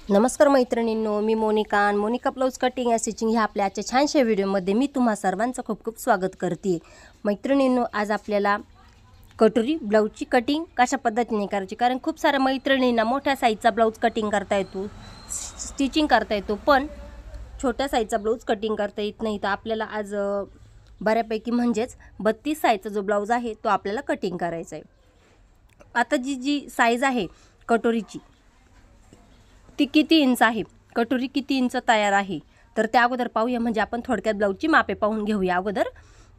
नमस्कार मैत्रिणींनो, मी Monika blouse cutting या स्टिचिंग ह्या आपल्या आजच्या छानशा व्हिडिओमध्ये मी तुम्हा सर्वांचं खूप खूप स्वागत करते। मैत्रिणींनो, आज आपल्याला कटोरी ब्लाउजची कटिंग कशा पद्धतीने करायची, कारण खूप साऱ्या मैत्रिणींना मोठ्या साईजचा ब्लाउज कटिंग करता येतो, स्टिचिंग करता येतो, पण छोट्या साईजचा ब्लाउज कटिंग करता येत नाही। तर आपल्याला आज बऱ्यापैकी म्हणजेच 32 साईजचा जो ब्लाउज आहे तो आपल्याला कटिंग करायचा आहे। आता जी साईज आहे कटोरीची ती किती इंच आहे, कटोरी किती इंच तयार आहे, तर त्या अगोदर पाहूया। म्हणजे आपण थोडक्यात ब्लाउजची मापे पाहून घेऊया अगोदर।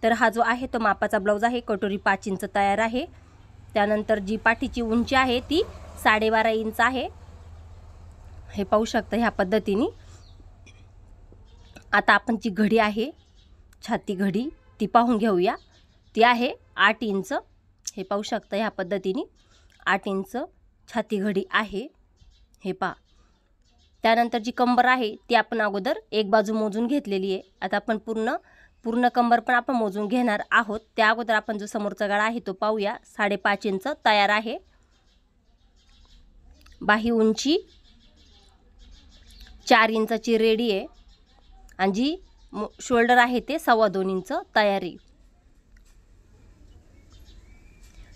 तर हा जो आहे तो मापाचा ब्लाउज आहे, कटोरी 5 इंच तयार आहे। त्यानंतर जी पाठीची उंची आहे ती 12.5 इंच आहे, हे पाहू शकता ह्या पद्धतीने। आता आपण जी घडी आहे छाती घडी ती पाहून घेऊया, ती आहे 8 इंच, हे पाहू शकता ह्या पद्धतीने 8 इंच छाती घडी आहे, हे पहा। त्यानंतर जी कंबर आहे ती आपण अगोदर एक बाजू मोजून घेतलेली आहे। आता आपण पूर्ण कंबर पण आपण मोजून घेणार आहोत। त्या अगोदर आपण जो समोरचा गळा आहे तो पाहूया, 5.5 इंच तयार आहे। बाही उंची 4 इंचाची रेडी आहे आणि जी शोल्डर आहे ते 2.25 इंच तयार आहे।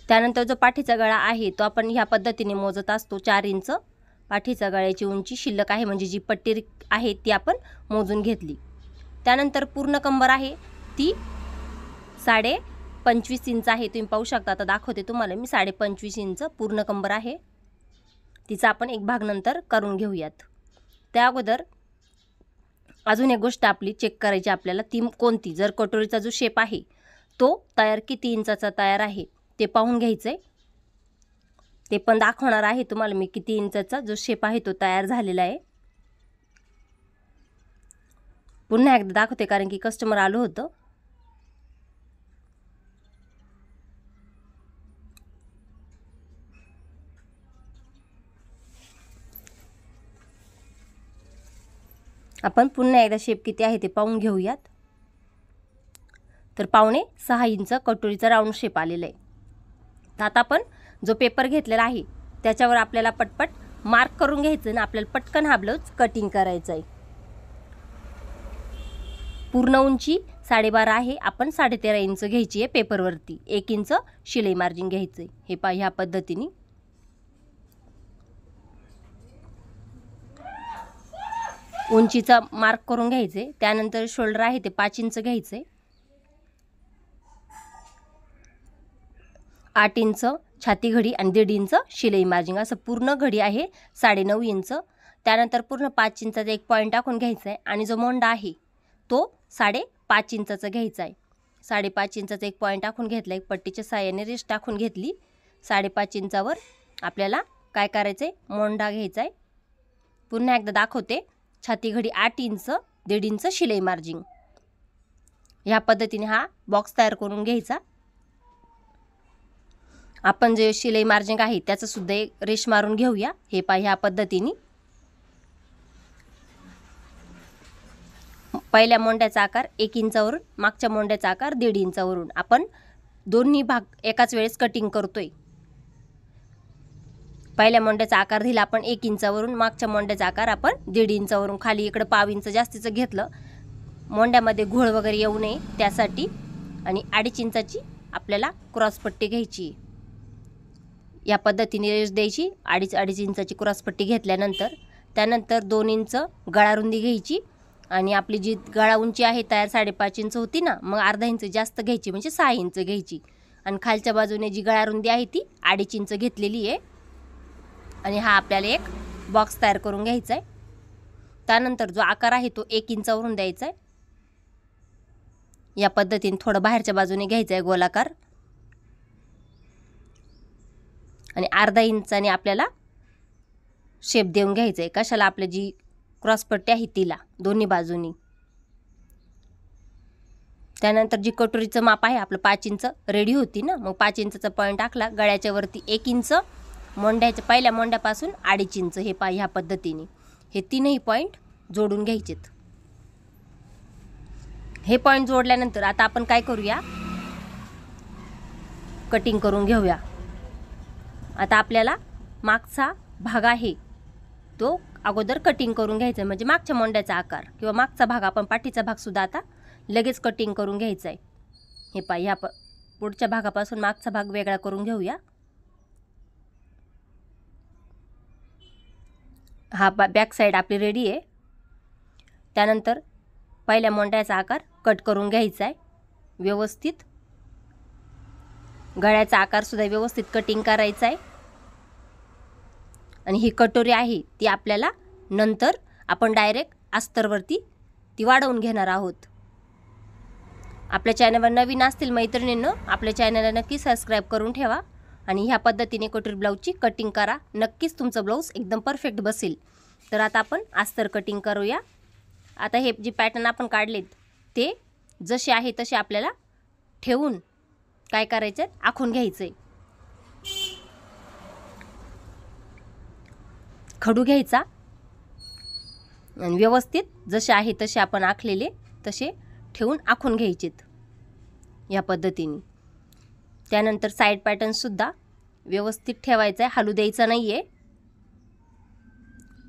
त्यानंतर जो पाठीचा गळा आहे तो आपण ह्या पद्धतीने मोजत असतो, 4 इंच पाठीचा गळ्याची उंची शिल्लक आहे, म्हणजे जी पट्टी आहे ती आपण मोजून घेतली। त्यानंतर पूर्ण कंबर आहे ती 25.5 इंच आहे, तुम्ही पाहू शकता। आता दाखवते तुम्हाला मी, 25.5 इंच पूर्ण कंबर आहे। तिचा आपण एक भाग नंतर करून घेऊयात। त्या अगोदर अजून एक गोष्ट आपली चेक करायची आपल्याला, ती कोणती, जर कटोरीचा जो शेप आहे तो तयार किती इंचाचा तयार आहे ते पाहून घ्यायचंय। ते पण दाखवणार आहे तुम्हाला मी, किती इंचाचा जो शेप आहे तो तयार झालेला आहे। पुन्हा एकदा दाखवते कारण की कस्टमर आलो होतं। आपण पुन्हा एकदा शेप किती आहे ते पाहून घेऊयात। तर 5.5 इंच कटोरीचा राऊंड शेप आलेला आहे। तर आता आपण जो पेपर घेतलेला आहे त्याच्यावर आपल्याला पटपट मार्क करून घ्यायचं ना, आपल्याला पटकन हा ब्लाउज कटिंग करायचा आहे। पूर्ण उंची 12.5 आहे, आपण 13.5 इंच घ्यायची आहे पेपरवरती, 1 इंच शिलाई मार्जिन घ्यायचं आहे, हे पहा ह्या पद्धतीने। उंचीचा मार्क करून घ्यायचे। त्यानंतर शोल्डर आहे ते 5 इंच घ्यायचे, 8 इंच छाती घडी आणि 1.5 इंच शिलाई मार्जिन, असं पूर्ण घडी आहे 9.5 इंच। त्यानंतर पूर्ण 5 इंचाचा एक पॉईंट टाकून घ्यायचा आहे आणि जो मोंडा आहे तो 5.5 इंचाचा घ्यायचा आहे। 5.5 इंचाचा एक पॉईंट टाकून घेतला, एक पट्टीच्या साहाय्याने रेष टाकून घेतली। 5.5 इंचावर आपल्याला काय करायचं आहे, मोंडा घ्यायचा आहे। पुन्हा एकदा दाखवते, छाती घडी 8 इंच 1.5 इंच शिलाई मार्जिन, ह्या पद्धतीने हा बॉक्स तयार करून घ्यायचा। आपण जे शिलाई मार्जिन आहे त्याचं सुद्धा एक रेष मारून घेऊया, हे पहा ह्या पद्धतीने। पहिल्या मोंड्याचा आकार 1 इंचावरून, मागच्या मोंड्याचा आकार 1.5 इंचावरून आपण दोन्ही भाग एकाच वेळेस कटिंग करतोय। पहिल्या मोंड्याचा आकार दिला आपण 1 इंचावरून, मागच्या मोंड्याचा आकार आपण 1.5 इंचावरून, खाली इकडे 1/2 इंच जास्तीचं घेतलं, मोंड्यामध्ये घोळ वगैरे येऊ नये त्यासाठी। आणि 2.5 इंचाची आपल्याला क्रॉसपट्टी घ्यायची, या पद्धतीने रेष द्यायची। 2.5 इंचाची क्रॉसपट्टी घेतल्यानंतर त्यानंतर 2 इंच गळा रुंदी घ्यायची आणि आपली जी गळा उंची आहे तयार 5.5 इंच होती ना, मग अर्धा इंच जास्त घ्यायची, म्हणजे 6 इंच घ्यायची। आणि खालच्या बाजूने जी गळा रुंदी आहे ती 2.5 इंच घेतलेली आहे। आणि हा आपल्याला एक बॉक्स तयार करून घ्यायचा आहे। त्यानंतर जो आकार आहे तो 1 इंचावरून द्यायचा आहे, या पद्धतीने थोडं बाहेरच्या बाजूने घ्यायचं आहे गोलाकार, आणि अर्धा इंचाने आपल्याला शेप देऊन घ्यायचा आहे। कशाला, आपली जी क्रॉसपट्टी आहे तिला, दोन्ही बाजूनी। त्यानंतर जी कटोरीचं माप आहे आपलं 5 इंच रेडी होती ना, मग 5 इंचाचा पॉईंट टाकला, गळ्याच्या वरती 1 इंच, मोंड्याच्या पहिल्या मोंड्यापासून 2.5 इंच, हे पहा ह्या पद्धतीने हे तीनही पॉईंट जोडून घ्यायचेत। हे पॉईंट जोडल्यानंतर आता आपण काय करूया, कटिंग करून घेऊया। आता आपल्याला मागचा भाग आहे तो अगोदर कटिंग करून घ्यायचा आहे, म्हणजे मागच्या मोंड्याचा आकार किंवा मागचा भाग, आपण पाठीचा भागसुद्धा आता लगेच कटिंग करून घ्यायचा आहे. हे पहा, ह्या पुढच्या भागापासून मागचा भाग वेगळा करून घेऊया. हा बॅक साईड आपली रेडी आहे. त्यानंतर पहिल्या मोंड्याचा आकार कट करून घ्यायचा आहे व्यवस्थित. गळ्याचा आकारसुद्धा व्यवस्थित कटिंग करायचा आहे. आणि ही कटोरी आहे ती आपल्याला नंतर आपण डायरेक्ट अस्तरवरती ती वाढवून घेणार आहोत. आपल्या चॅनलवर नवीन असतील मैत्रिणींनो, आपल्या चॅनलला नक्की सबस्क्राईब करून ठेवा आणि ह्या पद्धतीने कटोरी ब्लाऊजची कटिंग करा. नक्कीच तुमचं ब्लाऊज एकदम परफेक्ट बसेल. तर आता आपण अस्तर कटिंग करूया. आता हे जे पॅटर्न आपण काढलेत ते जसे आहे तसे आपल्याला ठेवून काय करायचं आहे, आखून घ्यायचं आहे. खडू घ्यायचा आणि व्यवस्थित जसे आहे तसे आपण आखलेले तसे ठेवून आखून घ्यायचेत या पद्धतीने. त्यानंतर साईड पॅटर्नसुद्धा व्यवस्थित ठेवायचा आहे, हलू द्यायचा नाही आहे,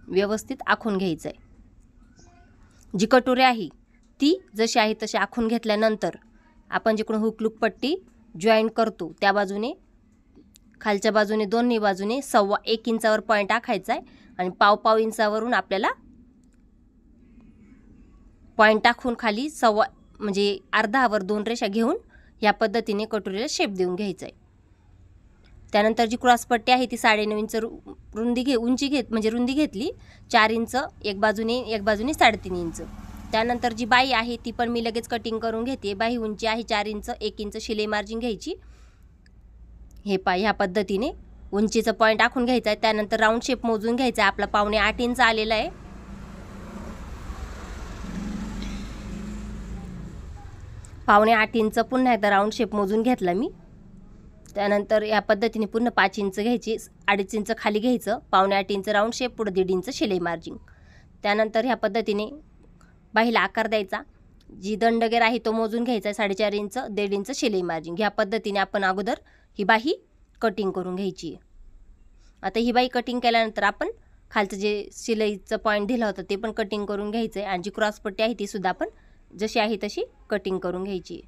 व्यवस्थित आखून घ्यायचं आहे. जी कटोरी आहे ती जशी आहे तशी आखून घेतल्यानंतर आपण जिकडून हुक लूक पट्टी जॉईन करतो त्या बाजूने, खालच्या बाजूने दोन्ही बाजूने 1.25 इंचावर पॉईंट आखायचा आहे आणि 1.5 इंचावरून आपल्याला पॉईंट टाकून खाली म्हणजे अर्धावर 2 रेषा घेऊन या पद्धतीने कटोरीला शेप देऊन घ्यायचा आहे. त्यानंतर जी क्रॉसपट्टी आहे ती 9.5 इंच रुंदी घेतली, 4 इंच एक बाजूने 3.5 इंच. त्यानंतर जी बाही आहे ती पण मी लगेच कटिंग करून घेते. बाही उंची आहे 4 इंच, 1 इंच शिलाई मार्जिन घ्यायची. हे पहा, ह्या पद्धतीने उंचीचं पॉईंट आखून घ्यायचा आहे. त्यानंतर राऊंड शेप मोजून घ्यायचा आहे. आपला 7.5 इंच आलेला आहे. पावणे 8 इंच पुन्हा एकदा राऊंड शेप मोजून घेतला मी. त्यानंतर या पद्धतीने पुन्हा 5 इंच घ्यायची, 2.5 इंच खाली घ्यायचं, 7.5 इंच राऊंड शेप, पुढे 1.5 इंच शिलाई मार्जिन. त्यानंतर ह्या पद्धतीने बाहीला आकार द्यायचा. जी दंडगेर आहे तो मोजून घ्यायचा, 4.5 इंच, 1.5 इंच शिलाई मार्जिन. ह्या पद्धतीने आपण अगोदर ही बाही कटिंग करून घ्यायची. आता ही बाही कटिंग केल्यानंतर आपण खालचं जे शिलाईचं पॉईंट दिला होता ते पण कटिंग करून घ्यायचं आहे आणि जी क्रॉसपट्टी आहे ती सुद्धा आपण जशी आहे तशी कटिंग करून घ्यायची.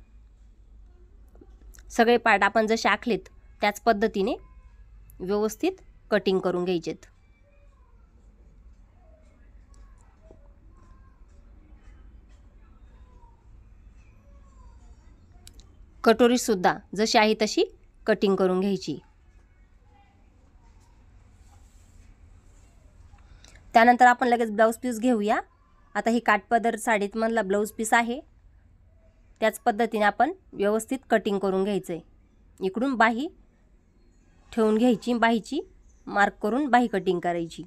सगळे पार्ट आपण जसे आखलेत त्याच पद्धतीने व्यवस्थित कटिंग करून घ्यायचेत. कटोरीसुद्धा जशी आहे तशी कटिंग करून घ्यायची. त्यानंतर आपण लगेच ब्लाऊज पीस घेऊया. आता ही काठपदर साडीमधला ब्लाऊज पीस आहे, त्याच पद्धतीने आपण व्यवस्थित कटिंग करून घ्यायचं आहे. इकडून बाही ठेवून घ्यायची, बाहीची मार्क करून बाही कटिंग करायची.